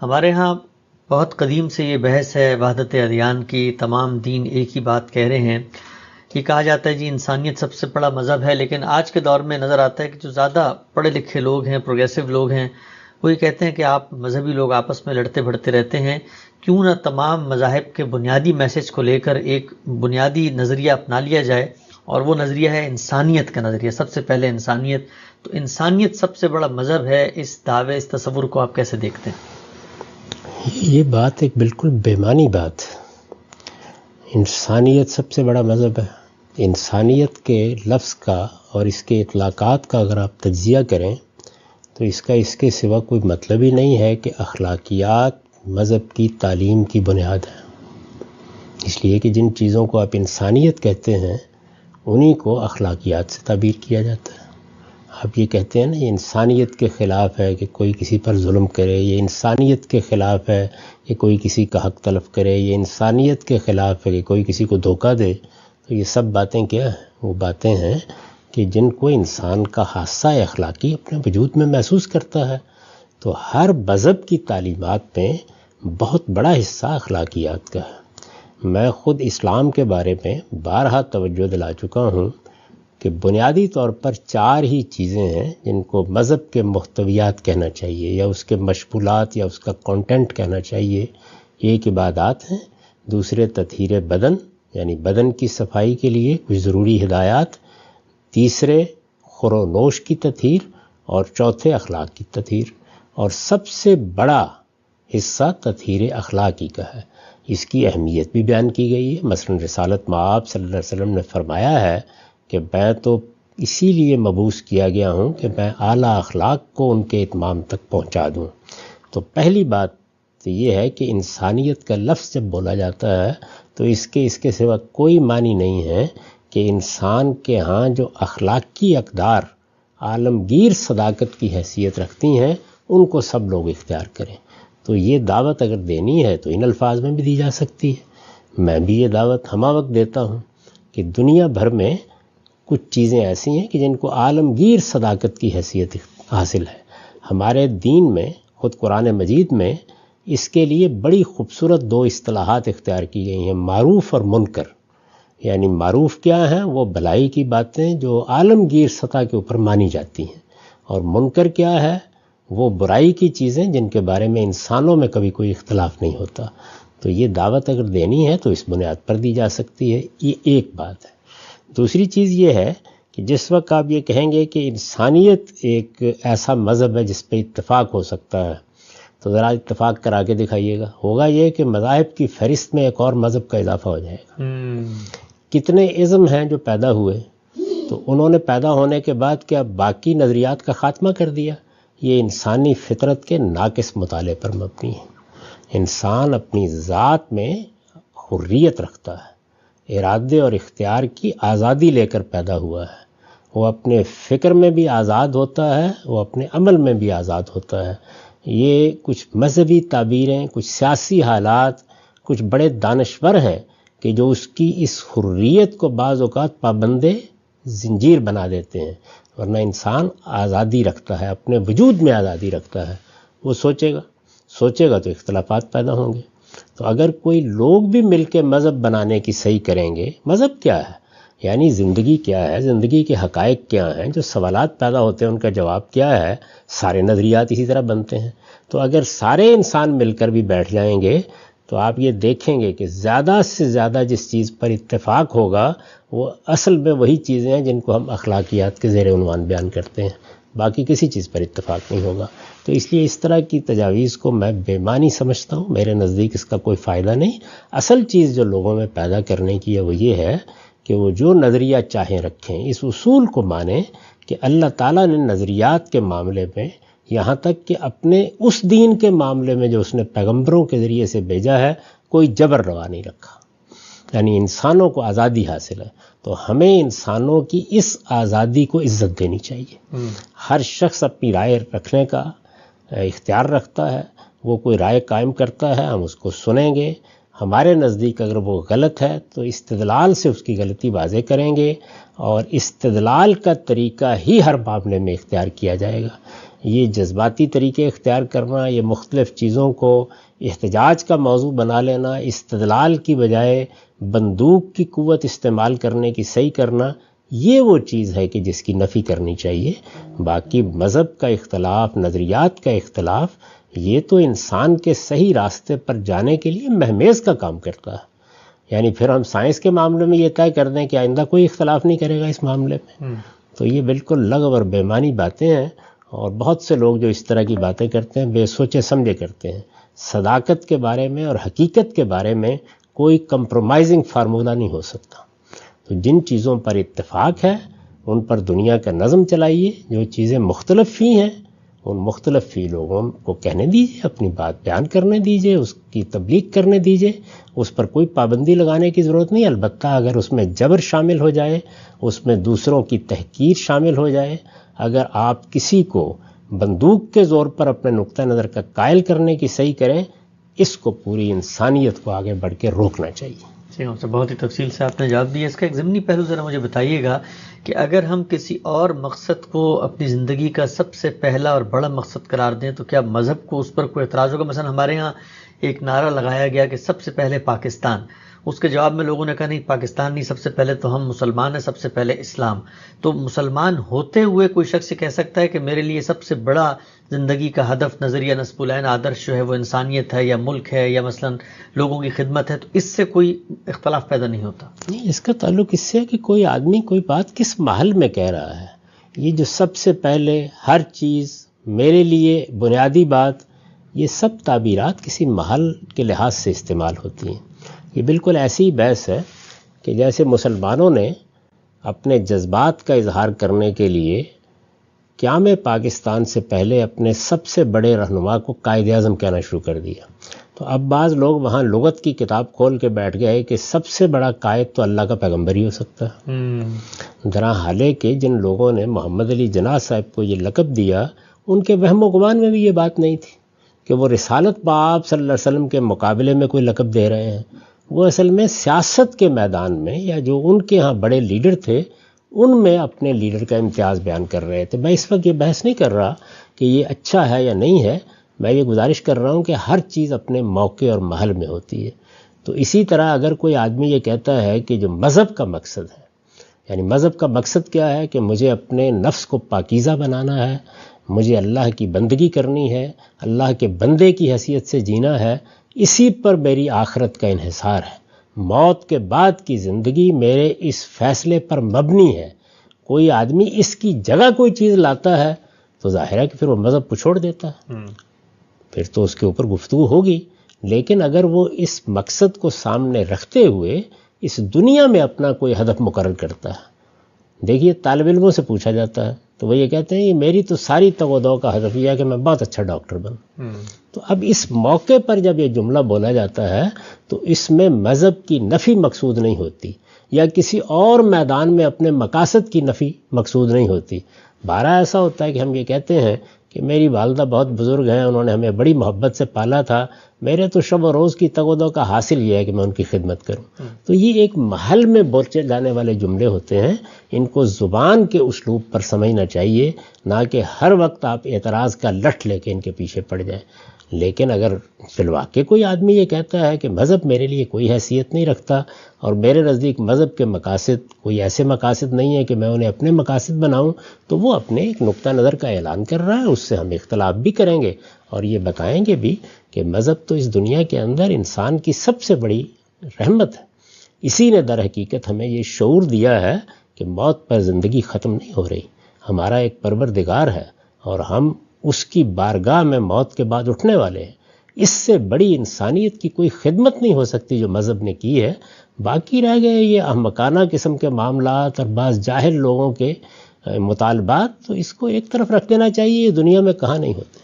ہمارے ہاں بہت قدیم سے یہ بحث ہے وحدت ادیان کی، تمام دین ایک ہی بات کہہ رہے ہیں. یہ کہا جاتا ہے جی انسانیت سب سے بڑا مذہب ہے، لیکن آج کے دور میں نظر آتا ہے کہ جو زیادہ پڑھے لکھے لوگ ہیں، پروگریسو لوگ ہیں، وہ یہ کہتے ہیں کہ آپ مذہبی لوگ آپس میں لڑتے بھڑتے رہتے ہیں، کیوں نہ تمام مذاہب کے بنیادی میسج کو لے کر ایک بنیادی نظریہ اپنا لیا جائے، اور وہ نظریہ ہے انسانیت کا نظریہ. سب سے پہلے انسانیت. تو انسانیت سب سے بڑا مذہب ہے، اس دعوے، اس تصور کو آپ کیسے دیکھتے ہیں؟ یہ بات ایک بالکل بے معنی بات ہے. انسانیت سب سے بڑا مذہب ہے. انسانیت کے لفظ کا اور اس کے اطلاقات کا اگر آپ تجزیہ کریں تو اس کے سوا کوئی مطلب ہی نہیں ہے کہ اخلاقیات مذہب کی تعلیم کی بنیاد ہے. اس لیے کہ جن چیزوں کو آپ انسانیت کہتے ہیں انہی کو اخلاقیات سے تعبیر کیا جاتا ہے. آپ یہ کہتے ہیں نا، یہ انسانیت کے خلاف ہے کہ کوئی کسی پر ظلم کرے، یہ انسانیت کے خلاف ہے کہ کوئی کسی کا حق تلف کرے، یہ انسانیت کے خلاف ہے کہ کوئی کسی کو دھوکہ دے. تو یہ سب باتیں کیا ہیں؟ وہ باتیں ہیں کہ جن کو انسان کا حادثہ اخلاقی اپنے وجود میں محسوس کرتا ہے. تو ہر مذہب کی تعلیمات میں بہت بڑا حصہ اخلاقیات کا ہے. میں خود اسلام کے بارے میں بارہا توجہ دلا چکا ہوں کہ بنیادی طور پر 4 ہی چیزیں ہیں جن کو مذہب کے محتویات کہنا چاہیے، یا اس کے مشمولات، یا اس کا کنٹینٹ کہنا چاہیے. ایک عبادات ہیں، دوسرے تطہیر بدن یعنی بدن کی صفائی کے لیے کچھ ضروری ہدایات، تیسرے خور و نوش کی تطہیر، اور چوتھے اخلاق کی تطہیر. اور سب سے بڑا حصہ تطہیر اخلاقی کا ہے. اس کی اہمیت بھی بیان کی گئی ہے. مثلا رسالت مآب صلی اللہ علیہ وسلم نے فرمایا ہے کہ میں تو اسی لیے مبعوث کیا گیا ہوں کہ میں اعلیٰ اخلاق کو ان کے اتمام تک پہنچا دوں. تو پہلی بات تو یہ ہے کہ انسانیت کا لفظ جب بولا جاتا ہے تو اس کے سوا کوئی معنی نہیں ہے کہ انسان کے ہاں جو اخلاقی اقدار عالمگیر صداقت کی حیثیت رکھتی ہیں ان کو سب لوگ اختیار کریں. تو یہ دعوت اگر دینی ہے تو ان الفاظ میں بھی دی جا سکتی ہے. میں بھی یہ دعوت ہمہ وقت دیتا ہوں کہ دنیا بھر میں کچھ چیزیں ایسی ہیں کہ جن کو عالمگیر صداقت کی حیثیت حاصل ہے. ہمارے دین میں، خود قرآن مجید میں، اس کے لیے بڑی خوبصورت 2 اصطلاحات اختیار کی گئی ہیں، معروف اور منکر. یعنی معروف کیا ہیں؟ وہ بھلائی کی باتیں جو عالمگیر سطح کے اوپر مانی جاتی ہیں، اور منکر کیا ہے؟ وہ برائی کی چیزیں جن کے بارے میں انسانوں میں کبھی کوئی اختلاف نہیں ہوتا. تو یہ دعوت اگر دینی ہے تو اس بنیاد پر دی جا سکتی ہے. یہ ایک بات ہے. دوسری چیز یہ ہے کہ جس وقت آپ یہ کہیں گے کہ انسانیت ایک ایسا مذہب ہے جس پہ اتفاق ہو سکتا ہے، تو ذرا اتفاق کرا کے دکھائیے گا. ہوگا یہ کہ مذاہب کی فہرست میں ایک اور مذہب کا اضافہ ہو جائے گا. کتنے ازم ہیں جو پیدا ہوئے، تو انہوں نے پیدا ہونے کے بعد کیا باقی نظریات کا خاتمہ کر دیا؟ یہ انسانی فطرت کے ناقص مطالعے پر مبنی ہے. انسان اپنی ذات میں حریت رکھتا ہے، ارادے اور اختیار کی آزادی لے کر پیدا ہوا ہے. وہ اپنے فکر میں بھی آزاد ہوتا ہے، وہ اپنے عمل میں بھی آزاد ہوتا ہے. یہ کچھ مذہبی تعبیریں، کچھ سیاسی حالات، کچھ بڑے دانشور ہیں کہ جو اس کی اس حریت کو بعض اوقات پابندے زنجیر بنا دیتے ہیں. ورنہ انسان آزادی رکھتا ہے، اپنے وجود میں آزادی رکھتا ہے. وہ سوچے گا تو اختلافات پیدا ہوں گے. تو اگر کوئی لوگ بھی مل کے مذہب بنانے کی صحیح کریں گے، مذہب کیا ہے؟ یعنی زندگی کیا ہے، زندگی کے حقائق کیا ہیں، جو سوالات پیدا ہوتے ہیں ان کا جواب کیا ہے، سارے نظریات اسی طرح بنتے ہیں. تو اگر سارے انسان مل کر بھی بیٹھ جائیں گے تو آپ یہ دیکھیں گے کہ زیادہ سے زیادہ جس چیز پر اتفاق ہوگا وہ اصل میں وہی چیزیں ہیں جن کو ہم اخلاقیات کے زیر عنوان بیان کرتے ہیں. باقی کسی چیز پر اتفاق نہیں ہوگا. تو اس لیے اس طرح کی تجاویز کو میں بے معنی سمجھتا ہوں. میرے نزدیک اس کا کوئی فائدہ نہیں. اصل چیز جو لوگوں میں پیدا کرنے کی ہے وہ یہ ہے کہ وہ جو نظریہ چاہیں رکھیں، اس اصول کو مانیں کہ اللہ تعالیٰ نے نظریات کے معاملے میں، یہاں تک کہ اپنے اس دین کے معاملے میں جو اس نے پیغمبروں کے ذریعے سے بھیجا ہے، کوئی جبر روا نہیں رکھا. یعنی انسانوں کو آزادی حاصل ہے. تو ہمیں انسانوں کی اس آزادی کو عزت دینی چاہیے. ہر شخص اپنی رائے رکھنے کا اختیار رکھتا ہے. وہ کوئی رائے قائم کرتا ہے، ہم اس کو سنیں گے. ہمارے نزدیک اگر وہ غلط ہے تو استدلال سے اس کی غلطی واضح کریں گے، اور استدلال کا طریقہ ہی ہر معاملے میں اختیار کیا جائے گا. یہ جذباتی طریقے اختیار کرنا، یہ مختلف چیزوں کو احتجاج کا موضوع بنا لینا، استدلال کی بجائے بندوق کی قوت استعمال کرنے کی صحیح کرنا، یہ وہ چیز ہے کہ جس کی نفی کرنی چاہیے۔ باقی مذہب کا اختلاف، نظریات کا اختلاف، یہ تو انسان کے صحیح راستے پر جانے کے لیے مہمیز کا کام کرتا ہے۔ یعنی پھر ہم سائنس کے معاملے میں یہ طے کر دیں کہ آئندہ کوئی اختلاف نہیں کرے گا اس معاملے میں، تو یہ بالکل لغو اور بے معنی باتیں ہیں، اور بہت سے لوگ جو اس طرح کی باتیں کرتے ہیں بے سوچے سمجھے کرتے ہیں۔ صداقت کے بارے میں اور حقیقت کے بارے میں کوئی کمپرومائزنگ فارمولہ نہیں ہو سکتا۔ تو جن چیزوں پر اتفاق ہے ان پر دنیا کا نظم چلائیے، جو چیزیں مختلف فی ہیں ان مختلف فی لوگوں کو کہنے دیجیے، اپنی بات بیان کرنے دیجیے، اس کی تبلیغ کرنے دیجیے، اس پر کوئی پابندی لگانے کی ضرورت نہیں۔ البتہ اگر اس میں جبر شامل ہو جائے، اس میں دوسروں کی تحقیر شامل ہو جائے، اگر آپ کسی کو بندوق کے زور پر اپنے نقطہ نظر کا قائل کرنے کی صحیح کریں، اس کو پوری انسانیت کو آگے بڑھ کے روکنا چاہیے۔ سے بہت ہی تفصیل سے آپ نے جواب دیا۔ اس کا ایک ضمنی پہلو ذرا مجھے بتائیے گا کہ اگر ہم کسی اور مقصد کو اپنی زندگی کا سب سے پہلا اور بڑا مقصد قرار دیں تو کیا مذہب کو اس پر کوئی اعتراض ہوگا؟ مثلا ہمارے ہاں ایک نعرہ لگایا گیا کہ سب سے پہلے پاکستان، اس کے جواب میں لوگوں نے کہا نہیں پاکستان نہیں، سب سے پہلے تو ہم مسلمان ہیں، سب سے پہلے اسلام۔ تو مسلمان ہوتے ہوئے کوئی شخص کہہ سکتا ہے کہ میرے لیے سب سے بڑا زندگی کا ہدف، نظریہ، نصب العین، آدرش جو ہے وہ انسانیت ہے یا ملک ہے یا مثلا لوگوں کی خدمت ہے، تو اس سے کوئی اختلاف پیدا نہیں ہوتا؟ نہیں، اس کا تعلق اس سے ہے کہ کوئی آدمی کوئی بات کس محل میں کہہ رہا ہے۔ یہ جو سب سے پہلے، ہر چیز، میرے لیے، بنیادی بات، یہ سب تعبیرات کسی محل کے لحاظ سے استعمال ہوتی ہیں۔ یہ بالکل ایسی بحث ہے کہ جیسے مسلمانوں نے اپنے جذبات کا اظہار کرنے کے لیے قیام پاکستان سے پہلے اپنے سب سے بڑے رہنما کو قائد اعظم کہنا شروع کر دیا، تو اب بعض لوگ وہاں لغت کی کتاب کھول کے بیٹھ گئے کہ سب سے بڑا قائد تو اللہ کا پیغمبر ہی ہو سکتا ہے۔ درا حالے کہ جن لوگوں نے محمد علی جناح صاحب کو یہ لقب دیا، ان کے وہم و گمان میں بھی یہ بات نہیں تھی کہ وہ رسالت باب صلی اللہ علیہ وسلم کے مقابلے میں کوئی لقب دے رہے ہیں۔ وہ اصل میں سیاست کے میدان میں یا جو ان کے ہاں بڑے لیڈر تھے ان میں اپنے لیڈر کا امتیاز بیان کر رہے تھے۔ میں اس وقت یہ بحث نہیں کر رہا کہ یہ اچھا ہے یا نہیں ہے، میں یہ گزارش کر رہا ہوں کہ ہر چیز اپنے موقع اور محل میں ہوتی ہے۔ تو اسی طرح اگر کوئی آدمی یہ کہتا ہے کہ جو مذہب کا مقصد ہے، یعنی مذہب کا مقصد کیا ہے کہ مجھے اپنے نفس کو پاکیزہ بنانا ہے، مجھے اللہ کی بندگی کرنی ہے، اللہ کے بندے کی حیثیت سے جینا ہے، اسی پر میری آخرت کا انحصار ہے، موت کے بعد کی زندگی میرے اس فیصلے پر مبنی ہے۔ کوئی آدمی اس کی جگہ کوئی چیز لاتا ہے تو ظاہر ہے کہ پھر وہ مذہب کو چھوڑ دیتا ہے، پھر تو اس کے اوپر گفتگو ہوگی۔ لیکن اگر وہ اس مقصد کو سامنے رکھتے ہوئے اس دنیا میں اپنا کوئی ہدف مقرر کرتا ہے، دیکھیے طالب علموں سے پوچھا جاتا ہے تو وہ یہ کہتے ہیں کہ میری تو ساری تگ و دو کا ہدف یہ ہے کہ میں بہت اچھا ڈاکٹر بنوں۔ تو اب اس موقع پر جب یہ جملہ بولا جاتا ہے تو اس میں مذہب کی نفی مقصود نہیں ہوتی، یا کسی اور میدان میں اپنے مقاصد کی نفی مقصود نہیں ہوتی۔ بارہ ایسا ہوتا ہے کہ ہم یہ کہتے ہیں کہ میری والدہ بہت بزرگ ہیں، انہوں نے ہمیں بڑی محبت سے پالا تھا، میرے تو شب و روز کی تگ و دو کا حاصل یہ ہے کہ میں ان کی خدمت کروں۔ تو یہ ایک محل میں بولے جانے والے جملے ہوتے ہیں، ان کو زبان کے اسلوب پر سمجھنا چاہیے، نہ کہ ہر وقت آپ اعتراض کا لٹھ لے کے ان کے پیچھے پڑ جائیں۔ لیکن اگر فی الواقع کوئی آدمی یہ کہتا ہے کہ مذہب میرے لیے کوئی حیثیت نہیں رکھتا اور میرے نزدیک مذہب کے مقاصد کوئی ایسے مقاصد نہیں ہے کہ میں انہیں اپنے مقاصد بناؤں، تو وہ اپنے ایک نقطہ نظر کا اعلان کر رہا ہے، اس سے ہم اختلاف بھی کریں گے اور یہ بتائیں گے بھی کہ مذہب تو اس دنیا کے اندر انسان کی سب سے بڑی رحمت ہے۔ اسی نے در حقیقت ہمیں یہ شعور دیا ہے کہ موت پر زندگی ختم نہیں ہو رہی، ہمارا ایک پروردگار ہے اور ہم اس کی بارگاہ میں موت کے بعد اٹھنے والے ہیں۔ اس سے بڑی انسانیت کی کوئی خدمت نہیں ہو سکتی جو مذہب نے کی ہے۔ باقی رہ گئے یہ احمقانہ قسم کے معاملات اور بعض جاہل لوگوں کے مطالبات، تو اس کو ایک طرف رکھ دینا چاہیے، یہ دنیا میں کہاں نہیں ہوتے۔